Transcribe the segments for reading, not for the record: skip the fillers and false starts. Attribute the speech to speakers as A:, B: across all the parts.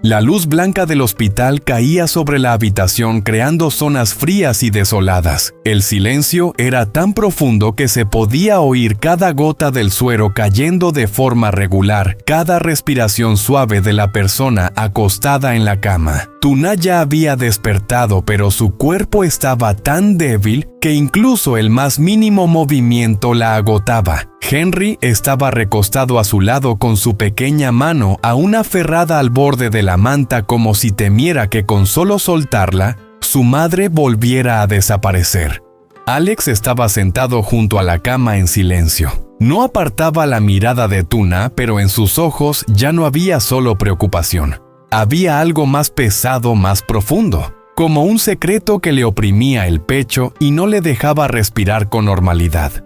A: La luz blanca del hospital caía sobre la habitación creando zonas frías y desoladas. El silencio era tan profundo que se podía oír cada gota del suero cayendo de forma regular, cada respiración suave de la persona acostada en la cama. Tuna ya había despertado, pero su cuerpo estaba tan débil que incluso el más mínimo movimiento la agotaba. Henry estaba recostado a su lado con su pequeña mano aún aferrada al borde de la manta como si temiera que con solo soltarla, su madre volviera a desaparecer. Alex estaba sentado junto a la cama en silencio. No apartaba la mirada de Tuna, pero en sus ojos ya no había solo preocupación. Había algo más pesado, más profundo, como un secreto que le oprimía el pecho y no le dejaba respirar con normalidad.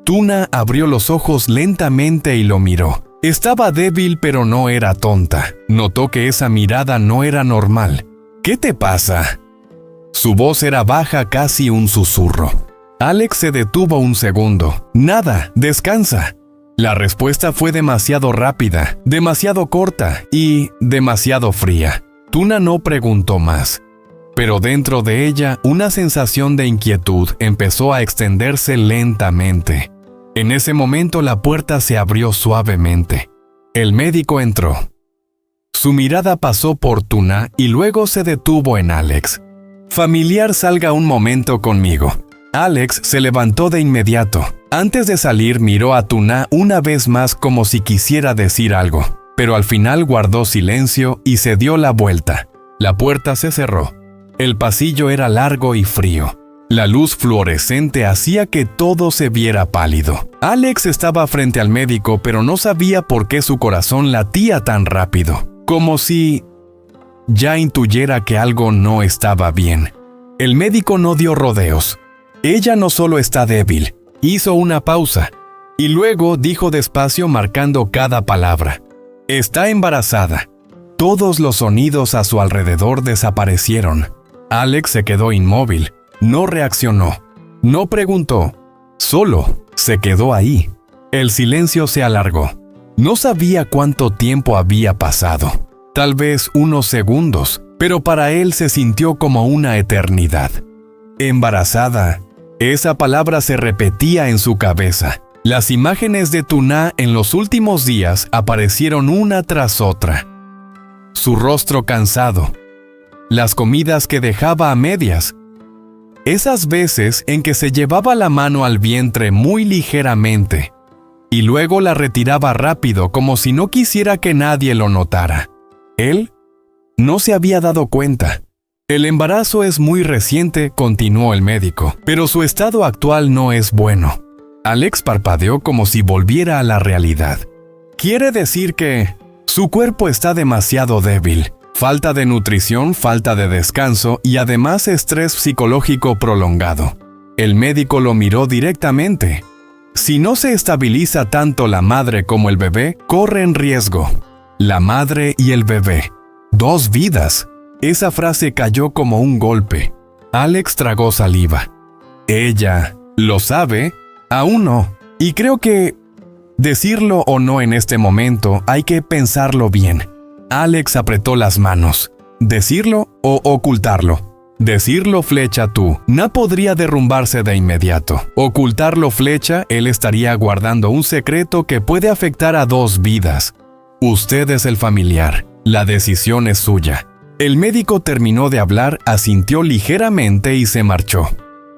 A: Tuna abrió los ojos lentamente y lo miró. Estaba débil, pero no era tonta. Notó que esa mirada no era normal. ¿Qué te pasa? Su voz era baja, casi un susurro. Alex se detuvo un segundo. Nada, descansa. La respuesta fue demasiado rápida, demasiado corta y demasiado fría. Tuna no preguntó más. Pero dentro de ella, una sensación de inquietud empezó a extenderse lentamente. En ese momento la puerta se abrió suavemente. El médico entró. Su mirada pasó por Tuna y luego se detuvo en Alex. Familiar, salga un momento conmigo. Alex se levantó de inmediato. Antes de salir miró a Tuna una vez más como si quisiera decir algo, pero al final guardó silencio y se dio la vuelta. La puerta se cerró. El pasillo era largo y frío. La luz fluorescente hacía que todo se viera pálido. Alex estaba frente al médico, pero no sabía por qué su corazón latía tan rápido, como si ya intuyera que algo no estaba bien. El médico no dio rodeos. Ella no solo está débil, hizo una pausa, y luego dijo despacio marcando cada palabra. Está embarazada. Todos los sonidos a su alrededor desaparecieron. Alex se quedó inmóvil. No reaccionó, no preguntó, solo se quedó ahí. El silencio se alargó. No sabía cuánto tiempo había pasado, tal vez unos segundos, pero para él se sintió como una eternidad. Embarazada, esa palabra se repetía en su cabeza. Las imágenes de Tuna en los últimos días aparecieron una tras otra. Su rostro cansado, las comidas que dejaba a medias, esas veces en que se llevaba la mano al vientre muy ligeramente y luego la retiraba rápido como si no quisiera que nadie lo notara. Él no se había dado cuenta. El embarazo es muy reciente, continuó el médico, pero su estado actual no es bueno. Alex parpadeó como si volviera a la realidad. Quiere decir que su cuerpo está demasiado débil. Falta de nutrición, falta de descanso y además estrés psicológico prolongado. El médico lo miró directamente. Si no se estabiliza tanto la madre como el bebé, corren riesgo. La madre y el bebé. 2 vidas. Esa frase cayó como un golpe. Alex tragó saliva. ¿Ella lo sabe? Aún no. Y creo que decirlo o no en este momento hay que pensarlo bien. Alex apretó las manos. ¿Decirlo o ocultarlo? Decirlo, flecha tú. No podría derrumbarse de inmediato. Ocultarlo, flecha, él estaría guardando un secreto que puede afectar a 2 vidas. Usted es el familiar. La decisión es suya. El médico terminó de hablar, asintió ligeramente y se marchó.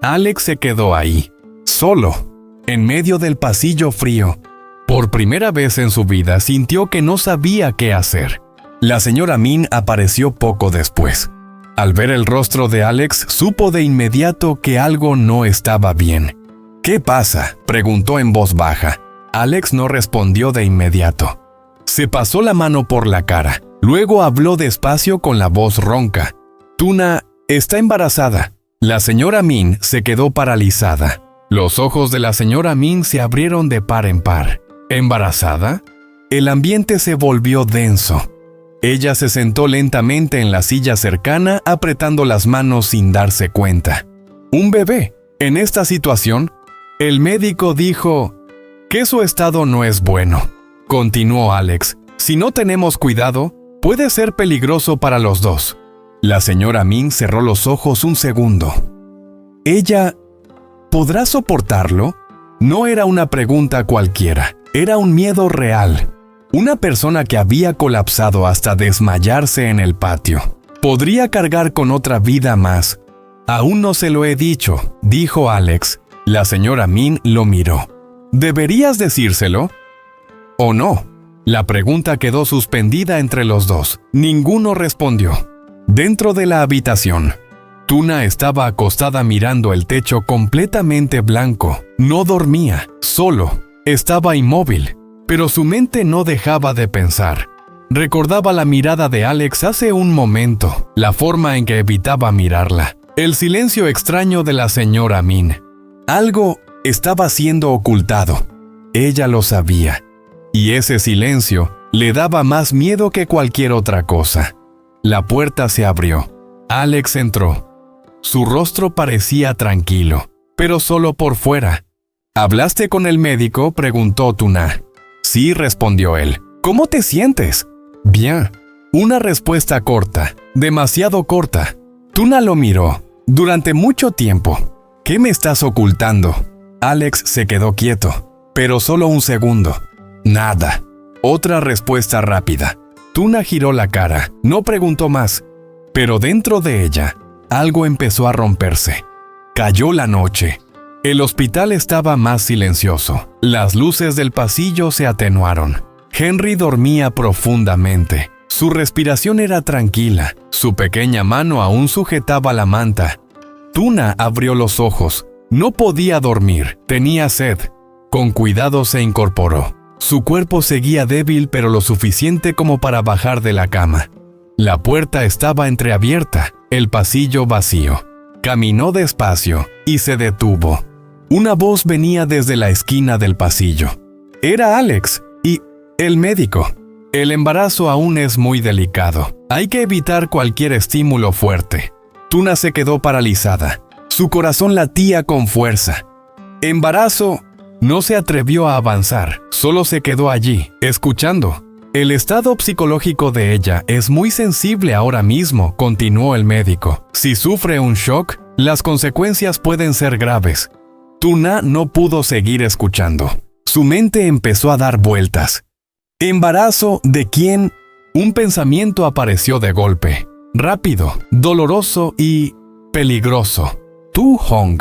A: Alex se quedó ahí, solo, en medio del pasillo frío. Por primera vez en su vida sintió que no sabía qué hacer. La señora Min apareció poco después. Al ver el rostro de Alex, supo de inmediato que algo no estaba bien. ¿Qué pasa?, preguntó en voz baja. Alex no respondió de inmediato. Se pasó la mano por la cara. Luego habló despacio con la voz ronca. Tuna está embarazada. La señora Min se quedó paralizada. Los ojos de la señora Min se abrieron de par en par. ¿Embarazada? El ambiente se volvió denso. Ella se sentó lentamente en la silla cercana, apretando las manos sin darse cuenta. ¿Un bebé? En esta situación, el médico dijo que su estado no es bueno. Continuó Alex. Si no tenemos cuidado, Puede ser peligroso para los dos. La señora Min cerró los ojos un segundo. ¿Ella podrá soportarlo? No era una pregunta cualquiera, era un miedo real. Una persona que había colapsado hasta desmayarse en el patio. Podría cargar con otra vida más. Aún no se lo he dicho, dijo Alex. La señora Min lo miró. ¿Deberías decírselo? ¿O no? La pregunta quedó suspendida entre los dos. Ninguno respondió. Dentro de la habitación, Tuna estaba acostada mirando el techo completamente blanco. No dormía, solo. Estaba inmóvil, pero su mente no dejaba de pensar. Recordaba la mirada de Alex hace un momento, la forma en que evitaba mirarla, el silencio extraño de la señora Min. Algo estaba siendo ocultado. Ella lo sabía. Y ese silencio le daba más miedo que cualquier otra cosa. La puerta se abrió. Alex entró. Su rostro parecía tranquilo, pero solo por fuera. ¿Hablaste con el médico?, preguntó Tuna. Sí, respondió él. ¿Cómo te sientes? Bien. Una respuesta corta, demasiado corta. Tuna lo miró. Durante mucho tiempo. ¿Qué me estás ocultando? Alex se quedó quieto, pero solo un segundo. Nada. Otra respuesta rápida. Tuna giró la cara, no preguntó más, pero dentro de ella, algo empezó a romperse. Cayó la noche. El hospital estaba más silencioso. Las luces del pasillo se atenuaron. Henry dormía profundamente. Su respiración era tranquila. Su pequeña mano aún sujetaba la manta. Tuna abrió los ojos. No podía dormir. Tenía sed. Con cuidado se incorporó. Su cuerpo seguía débil, pero lo suficiente como para bajar de la cama. La puerta estaba entreabierta, el pasillo vacío. Caminó despacio y se detuvo. Una voz venía desde la esquina del pasillo. Era Alex y el médico. El embarazo aún es muy delicado. Hay que evitar cualquier estímulo fuerte. Tuna se quedó paralizada. Su corazón latía con fuerza. Embarazo. No se atrevió a avanzar, solo se quedó allí, escuchando. El estado psicológico de ella es muy sensible ahora mismo, continuó el médico. Si sufre un shock, las consecuencias pueden ser graves. Tuna no pudo seguir escuchando. Su mente empezó a dar vueltas. ¿Embarazo de quién? Un pensamiento apareció de golpe. Rápido, doloroso y peligroso. Tu Hong.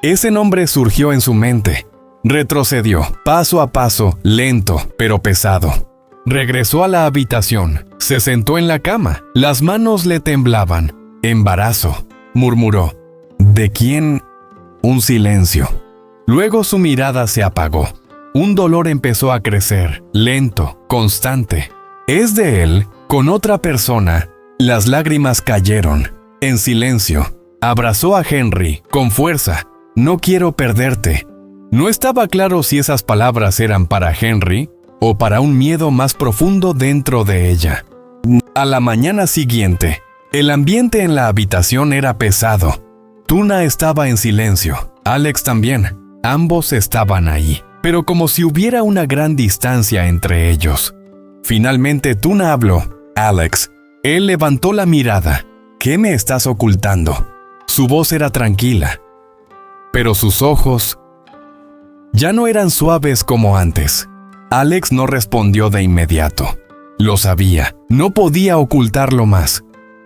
A: Ese nombre surgió en su mente. Retrocedió, paso a paso, lento, pero pesado. Regresó a la habitación, se sentó en la cama, las manos le temblaban. Embarazo, murmuró. ¿De quién? Un silencio. Luego su mirada se apagó. Un dolor empezó a crecer, lento, constante. ¿Es de él? Con otra persona. Las lágrimas cayeron. En silencio, abrazó a Henry, con fuerza. No quiero perderte. No estaba claro si esas palabras eran para Henry o para un miedo más profundo dentro de ella. A la mañana siguiente, el ambiente en la habitación era pesado. Tuna estaba en silencio, Alex también. Ambos estaban ahí, pero como si hubiera una gran distancia entre ellos. Finalmente Tuna habló. Alex. Él levantó la mirada. ¿Qué me estás ocultando? Su voz era tranquila, pero sus ojos ya no eran suaves como antes. Alex no respondió de inmediato. Lo sabía, no podía ocultarlo más.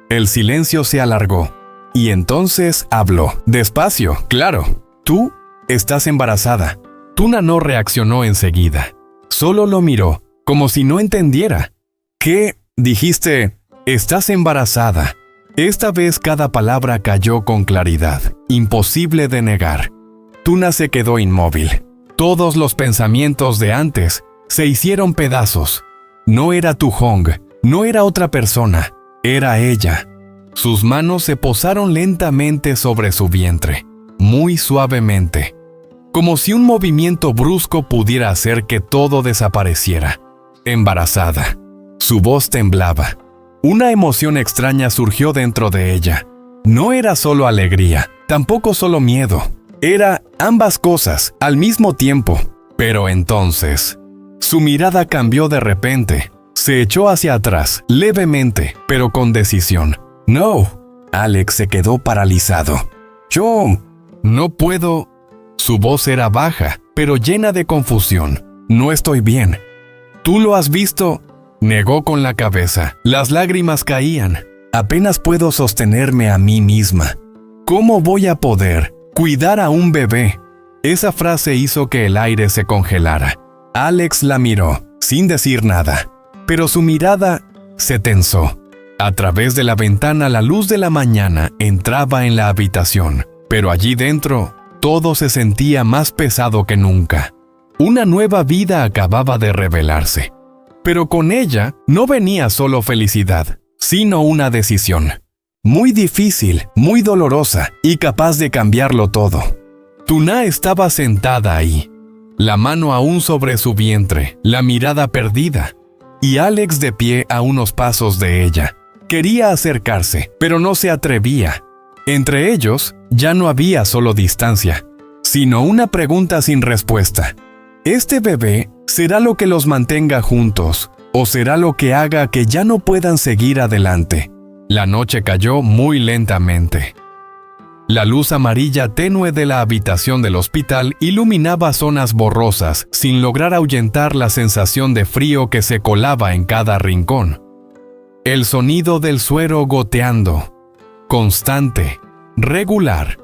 A: El silencio se alargó, y entonces habló, despacio, claro. Tú estás embarazada. Tuna no reaccionó enseguida. Solo lo miró, como si no entendiera. ¿Qué? Dijiste, estás embarazada. Esta vez cada palabra cayó con claridad, imposible de negar. Tuna se quedó inmóvil. Todos los pensamientos de antes se hicieron pedazos. No era Tu Hong, no era otra persona, era ella. Sus manos se posaron lentamente sobre su vientre, muy suavemente, como si un movimiento brusco pudiera hacer que todo desapareciera. Embarazada. Su voz temblaba. Una emoción extraña surgió dentro de ella. No era solo alegría, tampoco solo miedo. Era ambas cosas al mismo tiempo. Pero entonces, su mirada cambió de repente. Se echó hacia atrás, levemente, pero con decisión. «No». Alex se quedó paralizado. «Yo no puedo». Su voz era baja, pero llena de confusión. «No estoy bien». «¿Tú lo has visto?». Negó con la cabeza. Las lágrimas caían. «Apenas puedo sostenerme a mí misma. ¿Cómo voy a poder cuidar a un bebé?». Esa frase hizo que el aire se congelara. Alex la miró, sin decir nada, pero su mirada se tensó. A través de la ventana la luz de la mañana entraba en la habitación, pero allí dentro todo se sentía más pesado que nunca. Una nueva vida acababa de revelarse. Pero con ella no venía solo felicidad, sino una decisión. Muy difícil, muy dolorosa y capaz de cambiarlo todo. Tuna estaba sentada ahí, la mano aún sobre su vientre, la mirada perdida, y Alex de pie a unos pasos de ella. Quería acercarse, pero no se atrevía. Entre ellos ya no había solo distancia, sino una pregunta sin respuesta. ¿Este bebé será lo que los mantenga juntos, o será lo que haga que ya no puedan seguir adelante? La noche cayó muy lentamente. La luz amarilla tenue de la habitación del hospital iluminaba zonas borrosas sin lograr ahuyentar la sensación de frío que se colaba en cada rincón. El sonido del suero goteando, constante, regular,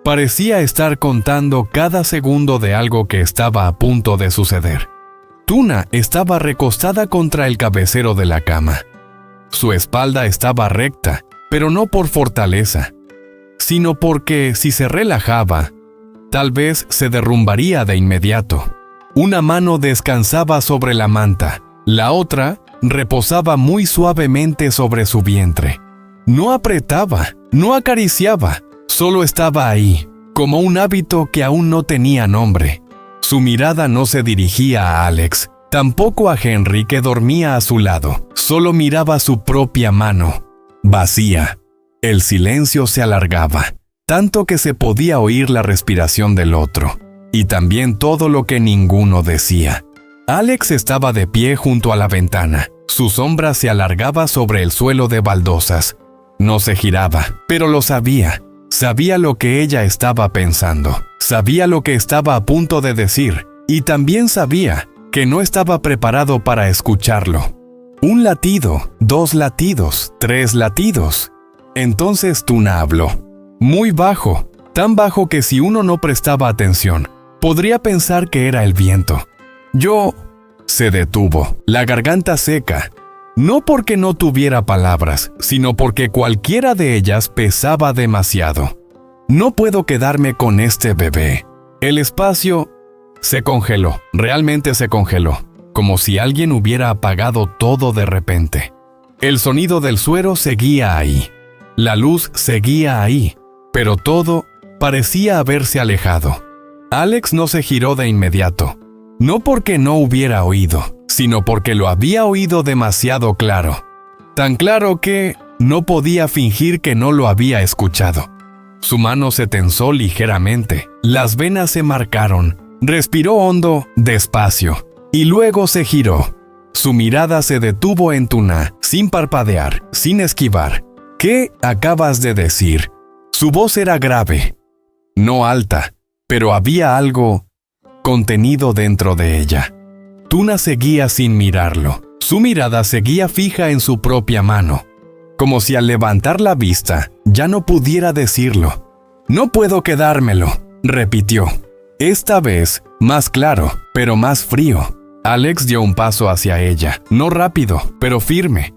A: parecía estar contando cada segundo de algo que estaba a punto de suceder. Tuna estaba recostada contra el cabecero de la cama. Su espalda estaba recta, pero no por fortaleza, sino porque si se relajaba, tal vez se derrumbaría de inmediato. Una mano descansaba sobre la manta, la otra reposaba muy suavemente sobre su vientre. No apretaba, no acariciaba, solo estaba ahí, como un hábito que aún no tenía nombre. Su mirada no se dirigía a Alex, tampoco a Henry que dormía a su lado, solo miraba su propia mano, vacía. El silencio se alargaba, tanto que se podía oír la respiración del otro, y también todo lo que ninguno decía. Alex estaba de pie junto a la ventana. Su sombra se alargaba sobre el suelo de baldosas. No se giraba, pero lo sabía. Sabía lo que ella estaba pensando. Sabía lo que estaba a punto de decir, y también sabía que no estaba preparado para escucharlo. Un latido, 2 latidos, 3 latidos. Entonces Tuna habló. Muy bajo, tan bajo que si uno no prestaba atención, podría pensar que era el viento. Yo... Se detuvo, la garganta seca. No porque no tuviera palabras, sino porque cualquiera de ellas pesaba demasiado. No puedo quedarme con este bebé. El espacio se congeló, realmente se congeló, como si alguien hubiera apagado todo de repente. El sonido del suero seguía ahí. La luz seguía ahí, pero todo parecía haberse alejado. Alex no se giró de inmediato. No porque no hubiera oído, sino porque lo había oído demasiado claro. Tan claro que no podía fingir que no lo había escuchado. Su mano se tensó ligeramente, las venas se marcaron, respiró hondo, despacio, y luego se giró. Su mirada se detuvo en Tuna, sin parpadear, sin esquivar. ¿Qué acabas de decir? Su voz era grave, no alta, pero había algo contenido dentro de ella. Tuna seguía sin mirarlo. Su mirada seguía fija en su propia mano, como si al levantar la vista ya no pudiera decirlo. «No puedo quedármelo», repitió. Esta vez, más claro, pero más frío. Alex dio un paso hacia ella, no rápido, pero firme.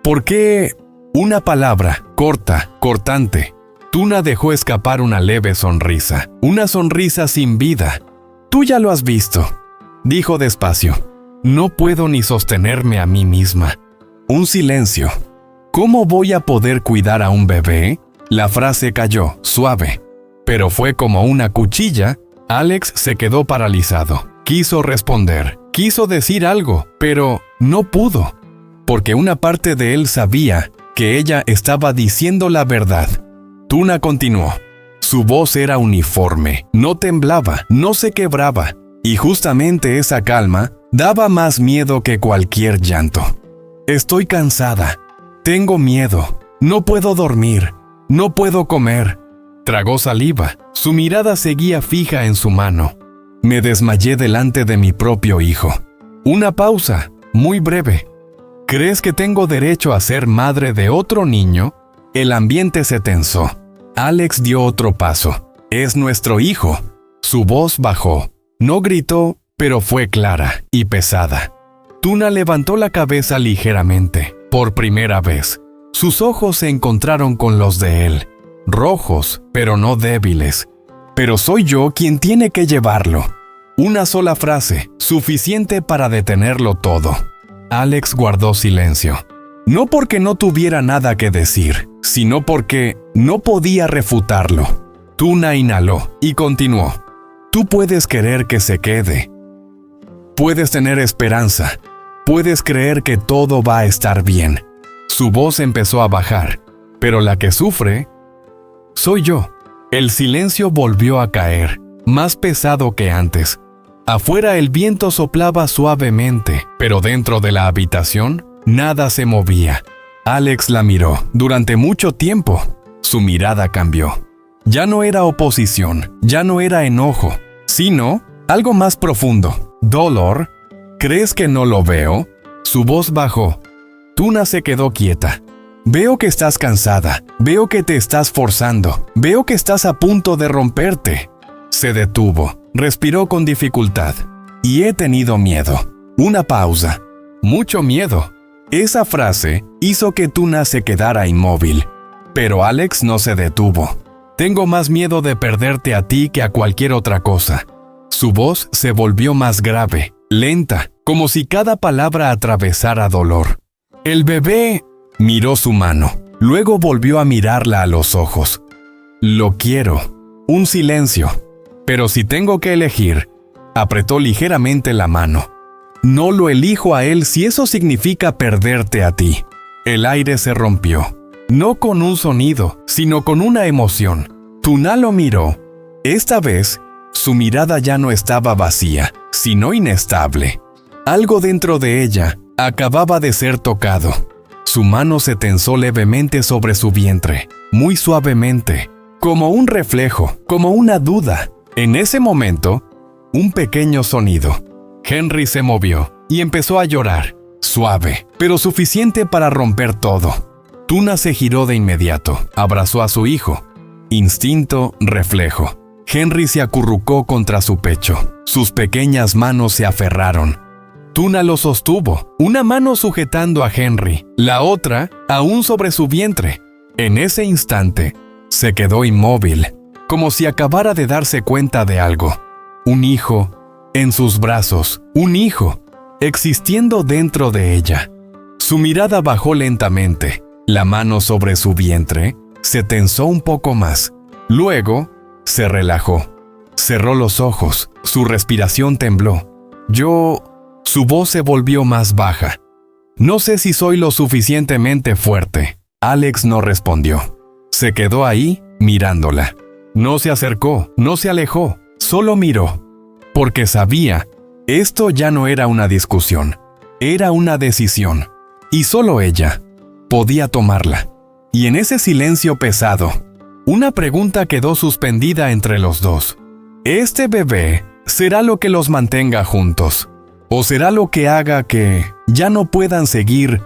A: ¿Por qué? Una palabra, corta, cortante. Tuna dejó escapar una leve sonrisa, una sonrisa sin vida. «Tú ya lo has visto», dijo despacio. «No puedo ni sostenerme a mí misma». Un silencio. ¿Cómo voy a poder cuidar a un bebé? La frase cayó, suave, pero fue como una cuchilla. Alex se quedó paralizado. Quiso responder, quiso decir algo, pero no pudo, porque una parte de él sabía que ella estaba diciendo la verdad. Tuna continuó. Su voz era uniforme, no temblaba, no se quebraba, y justamente esa calma Daba más miedo que cualquier llanto. Estoy cansada. Tengo miedo. No puedo dormir. No puedo comer. Tragó saliva. Su mirada seguía fija en su mano. Me desmayé delante de mi propio hijo. Una pausa, muy breve. ¿Crees que tengo derecho a ser madre de otro niño? El ambiente se tensó. Alex dio otro paso. Es nuestro hijo. Su voz bajó. No gritó, pero fue clara y pesada. Tuna levantó la cabeza ligeramente, por primera vez. Sus ojos se encontraron con los de él, rojos, pero no débiles. Pero soy yo quien tiene que llevarlo. Una sola frase, suficiente para detenerlo todo. Alex guardó silencio. No porque no tuviera nada que decir, sino porque no podía refutarlo. Tuna inhaló y continuó. Tú puedes querer que se quede. Puedes tener esperanza. Puedes creer que todo va a estar bien. Su voz empezó a bajar, pero la que sufre soy yo. El silencio volvió a caer, más pesado que antes. Afuera el viento soplaba suavemente, pero dentro de la habitación nada se movía. Alex la miró durante mucho tiempo. Su mirada cambió. Ya no era oposición, ya no era enojo, sino algo más profundo. ¿Dolor? ¿Crees que no lo veo? Su voz bajó. Tuna se quedó quieta. Veo que estás cansada, veo que te estás forzando, veo que estás a punto de romperte. Se detuvo, respiró con dificultad. Y he tenido miedo. Una pausa. Mucho miedo. Esa frase hizo que Tuna se quedara inmóvil. Pero Alex no se detuvo. Tengo más miedo de perderte a ti que a cualquier otra cosa. Su voz se volvió más grave, lenta, como si cada palabra atravesara dolor. El bebé miró su mano, luego volvió a mirarla a los ojos. Lo quiero. Un silencio. Pero si tengo que elegir, apretó ligeramente la mano. No lo elijo a él si eso significa perderte a ti. El aire se rompió. No con un sonido, sino con una emoción. Tuna lo miró. Esta vez, su mirada ya no estaba vacía, sino inestable. Algo dentro de ella acababa de ser tocado. Su mano se tensó levemente sobre su vientre, muy suavemente, como un reflejo, como una duda. En ese momento, un pequeño sonido. Henry se movió y empezó a llorar, suave, pero suficiente para romper todo. Tuna se giró de inmediato, abrazó a su hijo. Instinto, reflejo. Henry se acurrucó contra su pecho. Sus pequeñas manos se aferraron. Tuna lo sostuvo, una mano sujetando a Henry, la otra aún sobre su vientre. En ese instante, se quedó inmóvil, como si acabara de darse cuenta de algo. Un hijo en sus brazos, un hijo existiendo dentro de ella. Su mirada bajó lentamente. La mano sobre su vientre se tensó un poco más. Luego, se relajó. Cerró los ojos. Su respiración tembló. Su voz se volvió más baja. No sé si soy lo suficientemente fuerte. Alex no respondió. Se quedó ahí, mirándola. No se acercó, no se alejó, solo miró. Porque sabía, esto ya no era una discusión. Era una decisión. Y solo ella podía tomarla. Y en ese silencio pesado, una pregunta quedó suspendida entre los dos. ¿Este bebé será lo que los mantenga juntos? ¿O será lo que haga que ya no puedan seguir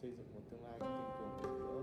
B: xây dựng một tương lai kiên cường bền vững.